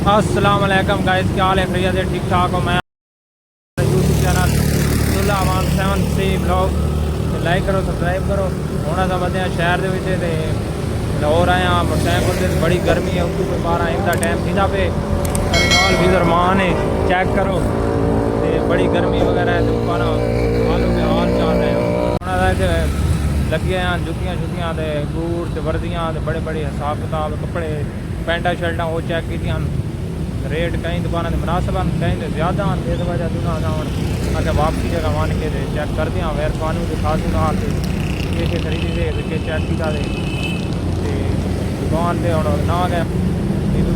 अस्सलाम वालेकुम गाइस, क्या हाल है? खैरियत से ठीक ठाक हो? मैं यूट्यूब चैनल अब्दुल्ला अमान 7C ब्लॉग लाइक करो, सब्सक्राइब करो। होना समझते हैं शहर के लाहौर आए हैं मोटरसाइकिल से। बड़ी गर्मी है, उर्दू पे 12 का टाइम सीधा पे नाल भी रमान है, चेक करो। बड़ी गर्मी वगैरह है, तो पाना हालों के हाल चाल रहे हैं। लगे हैं जुतियाँ शुतियाँ बूट वर्दियाँ बड़े बड़े हिसाब किताब कपड़े पैंटा शर्टा वो चेक की रेट कई दुकानों के मुनासिब कहीं तो ज़्यादा इस वजह दूना अच्छा वापसी जगह मान के चेक कर दिया वैर पानी दिखा दूना के खरीदी दे के चेक किया दुकान पर हम ना गए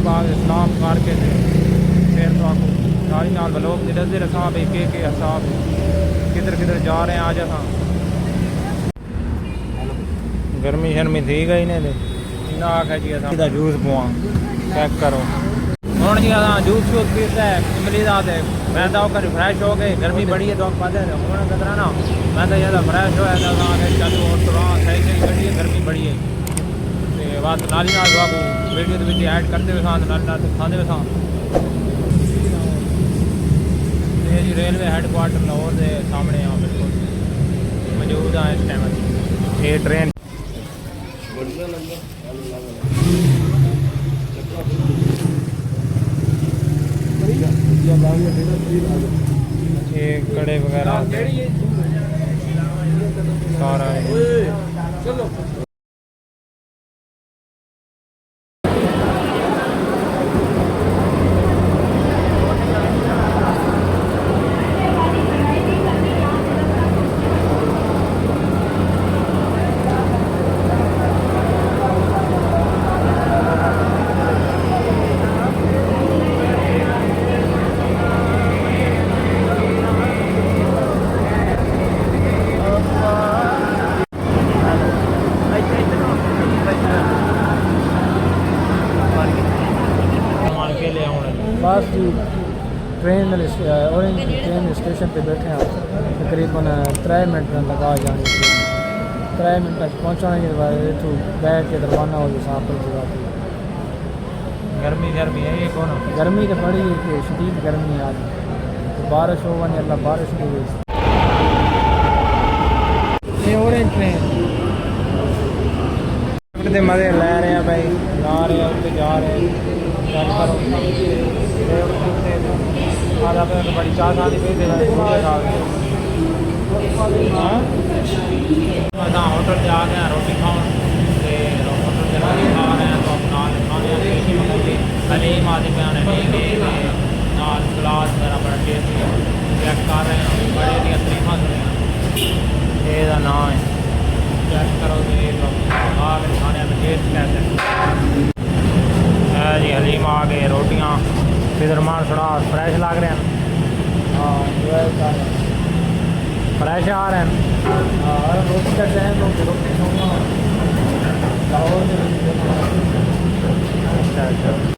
बाग इस्लाम करके फिर तो आपको सारी नाल लोग दसते रसा भाई के हिसाब किधर किधर जा रहे हैं। आज असा गर्मी शर्मी थी गई ने इन्ना आखा जी असा जूस पवा चेक करो हूँ जी असा जूस शूस पीता है इमली का मैं तो फ्रैश हो गए। गर्मी बड़ी है तो आप पता है हूँ कदरा ना मैं तो ज़्यादा फ्रैश होया चलो और थोड़ा सही सही बड़ी है गर्मी बड़ी है तो बस नाली नाल बाबू वीडियो के ऐड करते हुए साथ नाल दिखाते हुए साथ जी रेलवे हैडकुआर्टर लाहौर के सामने यहाँ बिल्कुल मौजूद हाँ इस टाइम ये ट्रेन ये कड़े वगैरह सारा बस जी ट्रेन ऑरेंज ट्रेन स्टेशन पे बैठे हैं तकरीबन 3 मिनट लगा जाने के 3 मिनट तक पहुँचाने के बाद तो बैठ के रवाना हो साफ पर जगह पे गर्मी है ये कौन गर्मी तो बड़ी है कि शदीद गर्मी है आज तो बारिश हो बनी अल्लाह बारिश की गई। ये ऑरेंज ट्रेन मजे ले रहे हैं भाई जा रहे हैं उससे जा रहे हैं चेक करो आधा पे बड़ी चाह खानी पी दे होटल से आ गए रोटी खाओ होटल से रोटी खा रहे हैं तो अपना खाने हलीम आदि पे नाल सलाद मेरा बड़ा टेस्टी चेक कर रहे हैं बड़े दिया तरीफा सुने ये नाम है चेक करो खाने में टेस्ट कैसे है जी। हलीम आ गए रोटियाँ फिर मान थोड़ा फ्रेश लग रहे हैं। हाँ फ्रेश आ रहे हैं। रोटी का टाइम रोटी खाऊंगा लाहौर में। अच्छा अच्छा